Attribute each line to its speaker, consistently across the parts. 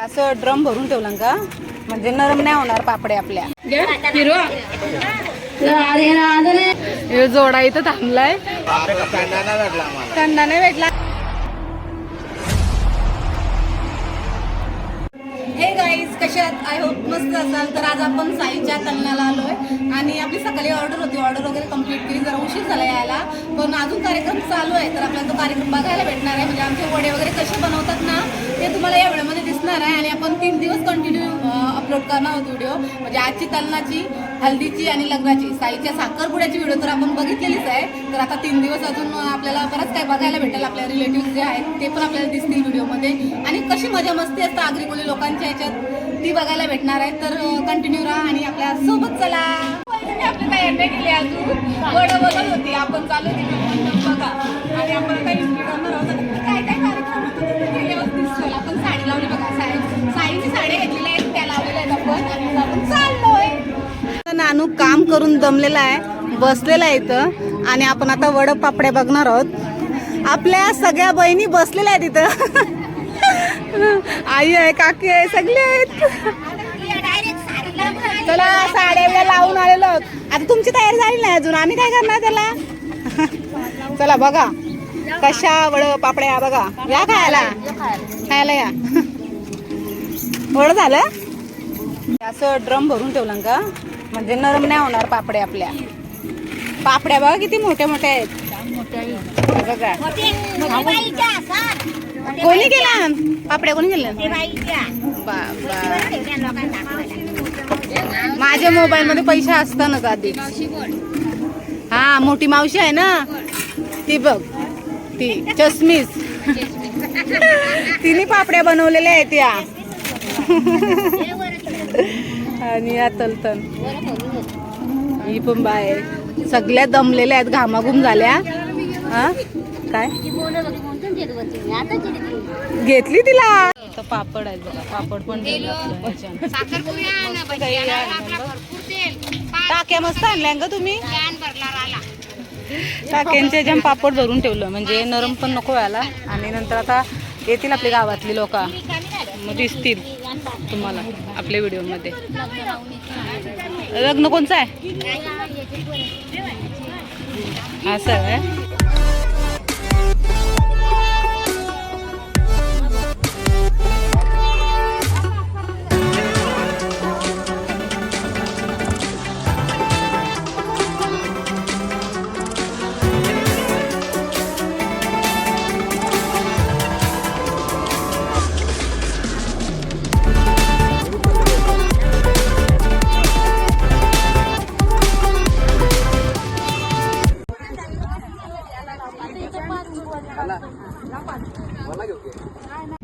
Speaker 1: असं ड्रम भरून ठेवलं का म्हणजे नरम नाही होणार पापडे आपल्या. जोडा इथं थांबलाय, कांदा नाही भेटला. हे गाईज कशात आय होप मस्त असाल. तर आज आपण साईच्या तलनाला आलोय आणि आपली सकाळी ऑर्डर होती, ऑर्डर वगैरे कंप्लीट केली. जरा उशीर झाला यायला, पण अजून कार्यक्रम चालू आहे. तर आपल्याला तो कार्यक्रम बघायला भेटणार आहे. म्हणजे आमचे वडे वगैरे कसे बनवतात ना ते तुम्हाला या व्हिडिओमध्ये दिसणार आहे. आणि आपण 3 दिवस कंटिन्यू अपलोड करणार आहोत व्हिडिओ. म्हणजे आजची तलनाची, हल्दीची आणि लग्नाची, साईच्या साखरपुड्याची व्हिडिओ तर आपण बघितलेलीच आहे. तर आता 3 दिवस अजून आपल्याला बरंच काही बघायला भेटेल. आपल्या रिलेटिव्ह जे आहेत ते पण आपल्याला दिसतील व्हिडिओमध्ये. आणि कशी मजा मस्ती असतं आगरी कोळी लोकांच्या ह्याच्यात ती बघायला भेटणार आहे. तर कंटिन्यू राहा आणि आपल्या सोबत चला. आपली तयारी नाही केली अजून, वडं बघत होती आपण, चालू होती बघा. आणि आपण काही करणार आहोत. काय काय कार्यक्रम गेल्यावर दिसतोय. आपण साडी लावली बघा, साईची साडी घेतलेल्या आहेत, त्या लावलेल्या आहेत आपण. आणि आपण चाललोय. नानू काम करून दमलेला आहे, बसलेला आहे इथं. आणि आपण आता वडं पापड्या बघणार आहोत. आपल्या सगळ्या बहिणी बसलेल्या आहेत इथं. आई आहे, काकी आहे, सगळे आहेत. चला साड्या लावून आलेलो आहोत. आता तुमची तयारी झाली नाही अजून, आम्ही काय करणार त्याला. चला बघा कशा वड पापड्या बघा. या खायला, खायला या. वड झालं असं ड्रम भरून ठेवलं का म्हणजे नरम नाही होणार पापड्या आपल्या. पापड्या बघा किती मोठ्या मोठ्या आहेत बघा. कोणी केला पापड्या, कोणी केल्या? माझ्या मोबाईल मध्ये पैसे असतानाच आधी. हा मोठी मावशी आहे ना ती, बघ ती चष्मीस, तिने पापड्या बनवलेल्या आहेत या. आणि या तलतन ही पण बाय सगळ्या दमलेल्या आहेत, घामाघूम झाल्या. हा काय घेतली तिला. तर पापड आहेत बघा, पापड पण टाक्या मस्त आणल्या ग तुम्ही. टाक्यांचे जम पापड भरून ठेवलं म्हणजे नरम पण नको व्हायला. आणि नंतर आता येतील आपली गावातली लोक, मग दिसतील तुम्हाला आपल्या व्हिडिओमध्ये. लग्न कोणचं आहे असं आहे.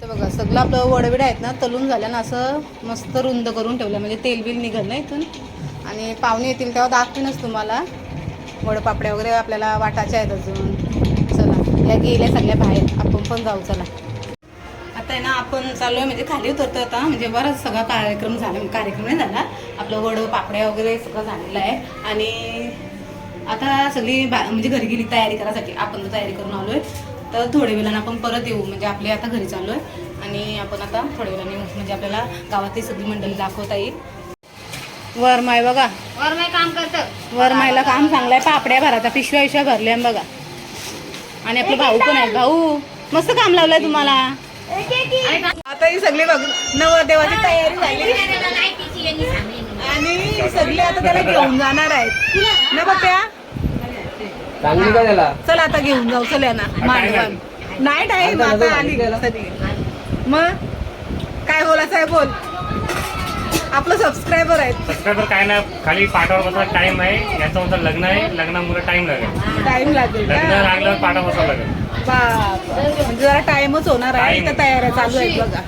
Speaker 1: बघा सगळं आपलं वडविड आहेत ना तलून झाल्या ना, असं मस्त रुंद करून ठेवलं म्हणजे तेल बिल निघत नाही इथून. आणि पाहुणे येतील तेव्हा दाखवीनच तुम्हाला. वडपापड्या वगैरे आपल्याला वाटायच्या आहेत अजून. चला या गेल्या सगळ्या बाहेर, आपण पण जाऊ. चला आता आहे ना आपण चालू आहे म्हणजे खाली उतरतो आता. म्हणजे बराच सगळा कार्यक्रम झाला, कार्यक्रम नाही झाला आपलं, वड पापड्या वगैरे सगळं झालेलं आहे. आणि आता सगळी म्हणजे घरी गेली तयारी करायसाठी, आपण तर तयारी करून आलोय. तर थोड्या वेळानं आपण परत येऊ, म्हणजे आपले आता घरी चालू आहे. आणि आपण आता थोड्या वेळाने येऊ म्हणजे आपल्याला गावातली सगळी मंडळी दाखवता येईल. वरमाय बघा, वरमाय काम करतं, वरमायला काम चांगलंय. पापड्या भराचा पिशव्या भरल्या बघा. आणि आपलं भाऊ पण आहे, भाऊ मस्त काम लावलंय तुम्हाला. आता ही सगळी बघ नवरदेवाची तयारी झाली आणि सगळे आता त्याला घेऊन जाणार आहेत ना पप्प्या. चला आता घेऊन जाऊ. चला ना मांडवान नाही टाईम आता आली सगळी. मग काय बोलायचं आहे बोल. आपलं सबस्क्रायबर आहेत.
Speaker 2: सबस्क्रायबर काय ना, खाली पाठावर बसायला टाइम आहे. याचा म्हणजे लग्न आहे, लग्नामुळे टाइम लागेल. लग्न लागल्यावर पाठा बसावं लागेल.
Speaker 1: म्हणजे जरा टाइमच होणार आहे. तर तयाऱ्या चालू आहेत बघा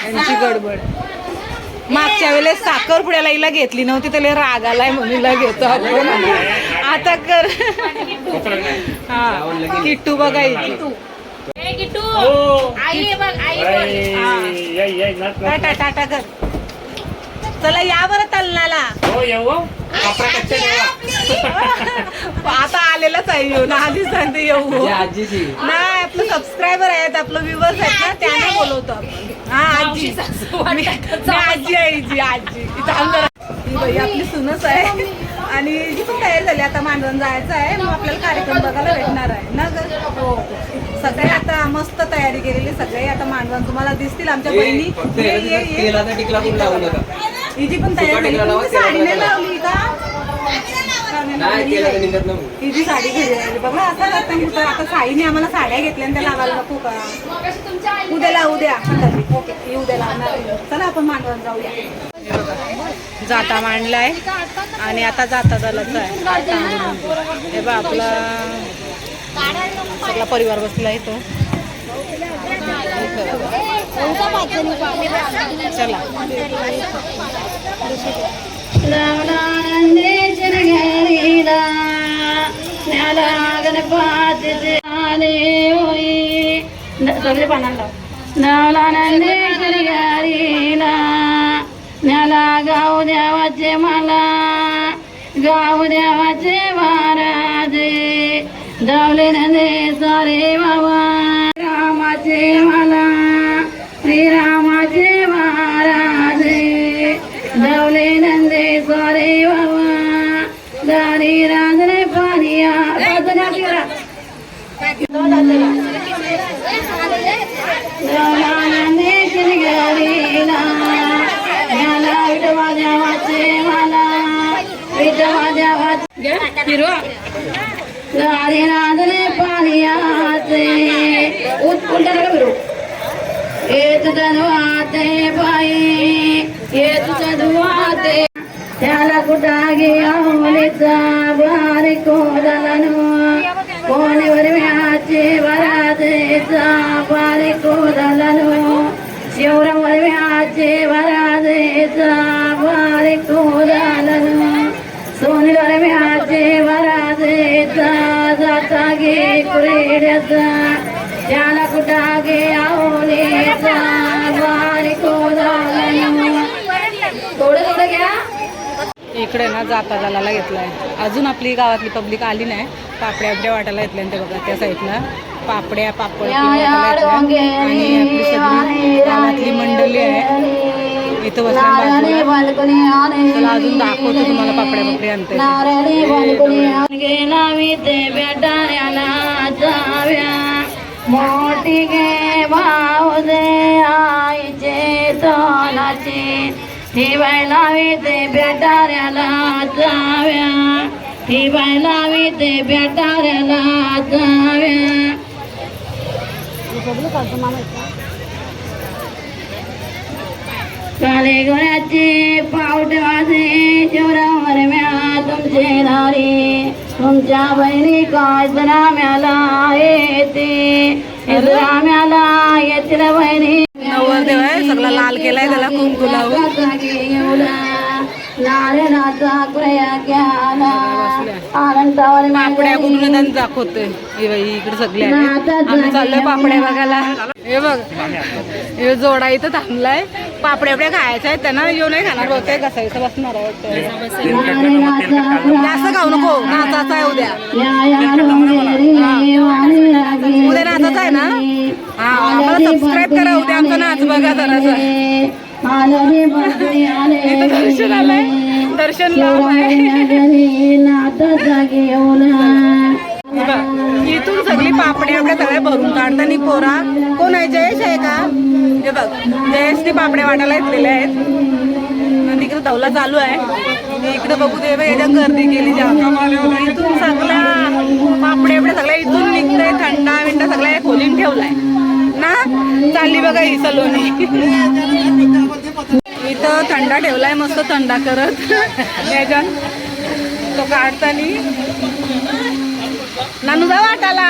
Speaker 1: यांची गडबड. मागच्या वेळेस साखरपुड्याला हिला घेतली नव्हती, त्याला राग आलाय म्हणून हिला घेतो आपण. आता कर. हा किट्टू बघा, टाटा टाटा कर. चला या बरं तलनाला. आता आलेलाच आहे येऊन आधीच सांगते येऊ नाही आपलं सबस्क्रायबर आहेत आपलं व्ह्युअर्स आहेत ना त्यांना बोलवतो आपण हा आजी मी आजी आहे जी आजी इथं आमदार ही बाई आपली सुनच आहे आणि जी पण तयारी झाली आता मांडवण जायचं आहे मग आपल्याला कार्यक्रम बघायला भेटणार आहे ना ग हो सगळे आता मस्त तयारी केलेली सगळे आता मांडवण तुम्हाला दिसतील आमच्या बहिणी हिची पण तयारी झाली तुम्ही साडी नाही लावली का हिची साडी घरी आली बाबा असं करता कुठं आता साईने आम्हाला साड्या घेतल्या आणि त्या लावायला नको का उद्या लावू द्या ओके ही उद्या लावणार आहे. चला आपण मांडवण जाऊया हे बघा जाता मांडलाय आणि आता जाता झालाच आहे हे बघ आपला सगळा परिवार बसला इथं चला गणपतीचे आले होई सगळे पानाला नावला नंदेश्वरी गारीला न्याला गाव देवाचे मला गाव देवाचे महाराजे धावले नंदे सारे बाबा रामाचे मला श्रीरामाचे महाराजे धावले नंदे सारे बाबा दारी राजने पारिया नंदेश्वरी गारीला विठवा देवाचे मला विठवा देवाचे गाडी राजने पारियाचे उत्कुंठ फिरू येत धनुवाते बाई येत धनुवाते त्याला कुठा घ्या मुलीचा बारी कोदलानो कोणीवर व्याचे वरादेचा बारी कोदलानो शिवरावर व्याचे वरादेचा बारी कोदलानो सोनीवर व्याचे वरादेचा जाता घे कुरेड्याचा त्याला कुठा घे आवलेचा बारी कोदलानो थोडं थोडं घ्या इकडे ना जाता जालाला घेतलाय अजून आपली गावातली पब्लिक आली नाही पापड्या बिपड्या वाटायला घेतल्या ते बघा त्या साईडला पापड्या पापड आणि आपली सगळी गावातली मंडळी आहे इथं बसल्या चला अजून दाखवतो तुम्हाला पापड्या पापडी आणते मोठी गे भाऊ दे आईचे सोनाची ही बाई लावी ते बेटाऱ्याला जाव्या ही बाई लावी ते बेटाऱ्याला जाव्या काले गोळ्याचे पावटाचे शिवरावर म्या तुमचे नारी तुमच्या बहिणी काय राम्याला येते राम्याला येतील बहिणी नवरदेव आहे सगळा लाल केलाय त्याला कुंकू लावून पापड्या कुंकून दाखवतोय इकडे सगळे आम्ही चाललोय पापड्या बघायला हे बघ हे जोडा इथं थांबलाय पापड्या बिपड्या खायच्या आहेत त्यांना येऊ नाही खाणार बहुतेक कसं इथं बसणार आहे जास्त खाऊ नको नाचाचा आहे उद्या उद्या नाचाचा आहे ना हा आम्हाला सबस्क्राईब करा उद्या आमचा नाच बघा जरासा दर्शन आलंय दर्शन इथून सगळी पापड्या आपल्या सगळ्या भरून काढताना पोरा कोण आहे जयेश आहे का हे बघ जयेशने पापड्या वाटायला घेतलेल्या आहेत तिकडे दौला चालू आहे इकडे बघू दे याच्या गर्दी केली इथून सगळ्या पापड्या आपल्या सगळ्या इथून निघतंय थंडा विंडा सगळ्या खोलीन ठेवलाय ना चालली बघा ही सलोनी इथं थंडा ठेवलाय मस्त थंडा करत याच्यात तो काढताना नानू जा वाटाला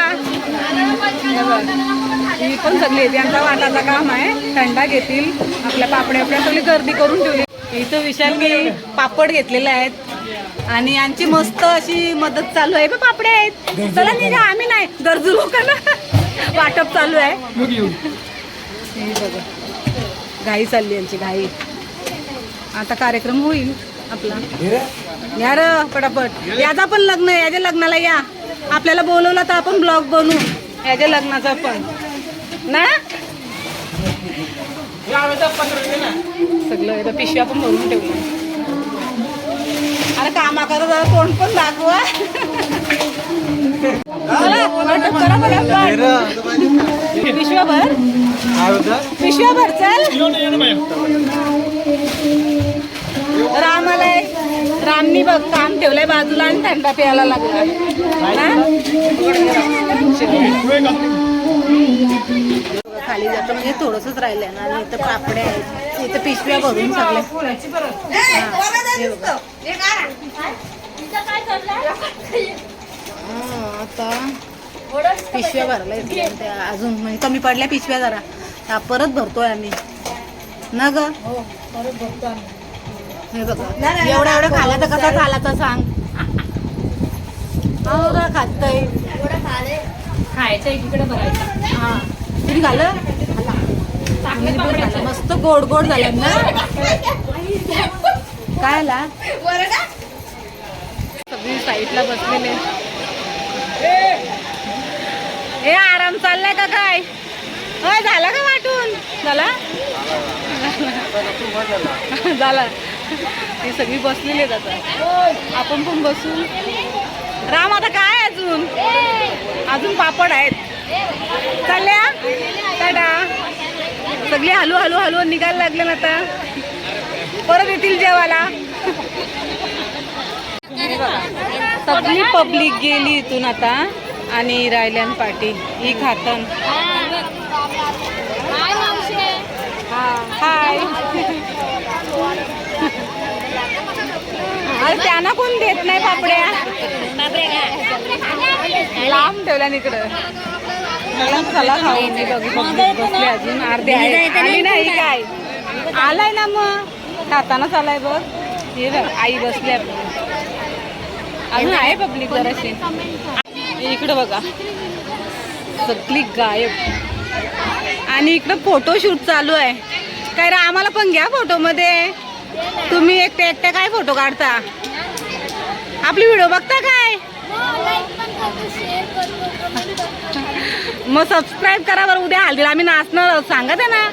Speaker 1: ही पण सगळी त्यांचा वाटाचा काम आहे थंडा घेतील आपल्या पापड्या आपल्या सगळी गर्दी करून ठेवली इथं विशालने पापड घेतलेले आहेत आणि यांची मस्त अशी मदत चालू आहे पापड्या आहेत चला निघा आम्ही नाही गरजू लोकांना वाटप चालू आहे घाई चालली यांची घाई आता कार्यक्रम होईल आपला या र पटापट. याचा पण लग्न आहे, याच्या लग्नाला या. आपल्याला बोलवलं तर आपण ब्लॉग बनवू याच्या लग्नाचा पण ना. सगळं पिशव्या पण भरून ठेवलं. अरे कामा करा जरा तोंड पण दाखवा. पिशव्याभर पिशव्याभर चल. राम आलाय. रामनी बघ काम ठेवलंय बाजूला आणि थंडा प्यायला लागला खाली जातो म्हणजे थोडंसंच राहिलंय ना. आणि इथं पापड्या आहेत, इथं पिशव्या भरून सगळ्या. आता पिशव्या भरल्या त्या अजून म्हणजे कमी पडल्या पिशव्या जरा. त्या परत भरतोय आम्ही ना ग. परत भरतो आम्ही. हे बघा एवढं एवढं खाला तर कसा खाला तर सांग. एवढं खातय खायचं एकीकडे बघायचं. हा तुम्ही खाल्लं मस्त गोड गोड झालं ना. काय आला सगळी साईडला बसलेले. हे आराम चाललाय का काय. होय झाला का वाटून झाला झाला. ती सगळी बसलेली आहेत आता. आपण पण बसू. राम आता काय अजून अजून पापड आहेत. चालल्या टाटा. सगळी हलू हलू हलू निघायला लागले ना. आता परत येतील जेवायला. सगळी पब्लिक गेली इथून आता. आणि राहिल्यान पाटी ही खातन. हाय. अरे त्यांना कोण देत नाही पापड्या. लांब ठेवल्या इकडं. चला खाऊ. मी बसले अजून अर्धे आहेत. आली नाही काय आलाय ना मग खातानाच आलाय बघ. हे बघ आई बसली अजून आहे पब्लिक जराशी. इकडं बघा सगळी गायब. आणि इकडं फोटोशूट चालू आहे. काय रे आम्हाला पण घ्या फोटो मध्ये. तुम्ही एकट्या एकट्या काय फोटो काढता. आपली व्हिडिओ बघता काय. मग सबस्क्राईब करा बरं. उद्या हल्दीला आम्ही नाचणार आहोत. सांगत आहे ना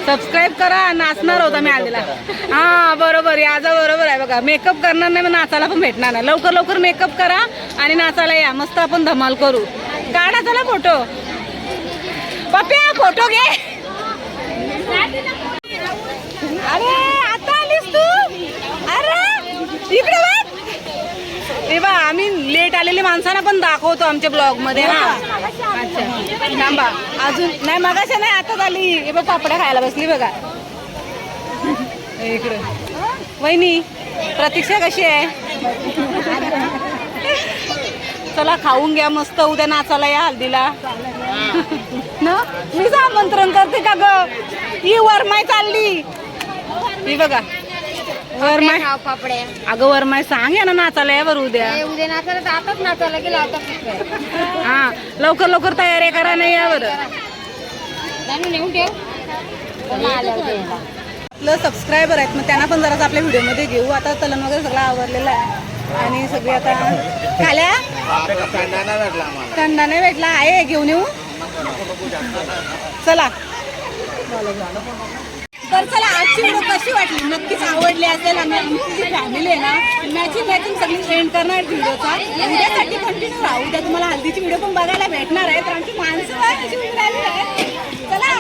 Speaker 1: सबस्क्राईब करा. नाचणार आहोत आम्ही हल्दीला. हा बरोबर याचा बरोबर आहे बघा. मेकअप करणार नाही मग नाचायला पण भेटणार नाही. लवकर लवकर मेकअप करा आणि नाचायला या. मस्त आपण धमाल करू. काढा चला फोटो. पप्प्या फोटो घे. अरे आता आलीस तू. अरे इकडे बघ. हे बा आम्ही लेट आलेले माणसांना पण दाखवतो आमच्या ब्लॉग मध्ये. हा अच्छा थांबा अजून नाही मगाशी नाही आताच आली. हे बघ पापड्या खायला बसली बघा इकडे. वहिनी प्रतीक्षा कशी आहे. चला खाऊन घ्या मस्त. उद्या नाचायला या हल्दीला ना. मीच आमंत्रण करते का ग. ही वरमाय चालली. ही बघा वरमाय. अगं वरमाय सांग या ना नाचायला या बरं उद्या.
Speaker 3: उद्या नाचायला आताच नाचायला गेला आता.
Speaker 1: हा लवकर लवकर तयारी करा नाही या बरं.
Speaker 3: नेऊन ठेव.
Speaker 1: आपलं सबस्क्रायबर आहेत मग त्यांना पण जरा आपल्या व्हिडिओमध्ये घेऊ. आता तलन वगैरे सगळं आवरलेलं आहे. आणि सगळी आता खाल्या थंडा नाही भेटला आहे घेऊन येऊ. चला तर चला आजची व्हिडिओ कशी वाटली नक्कीच आवडली असेल. आणि आमची फॅमिली आहे ना मॅचिंग सगळी एंड करणार व्हिडिओचा. उद्यासाठी कंटिन्यू राहा. उद्या तुम्हाला हल्दीची व्हिडिओ पण बघायला भेटणार आहे. तर आमची माणसं चला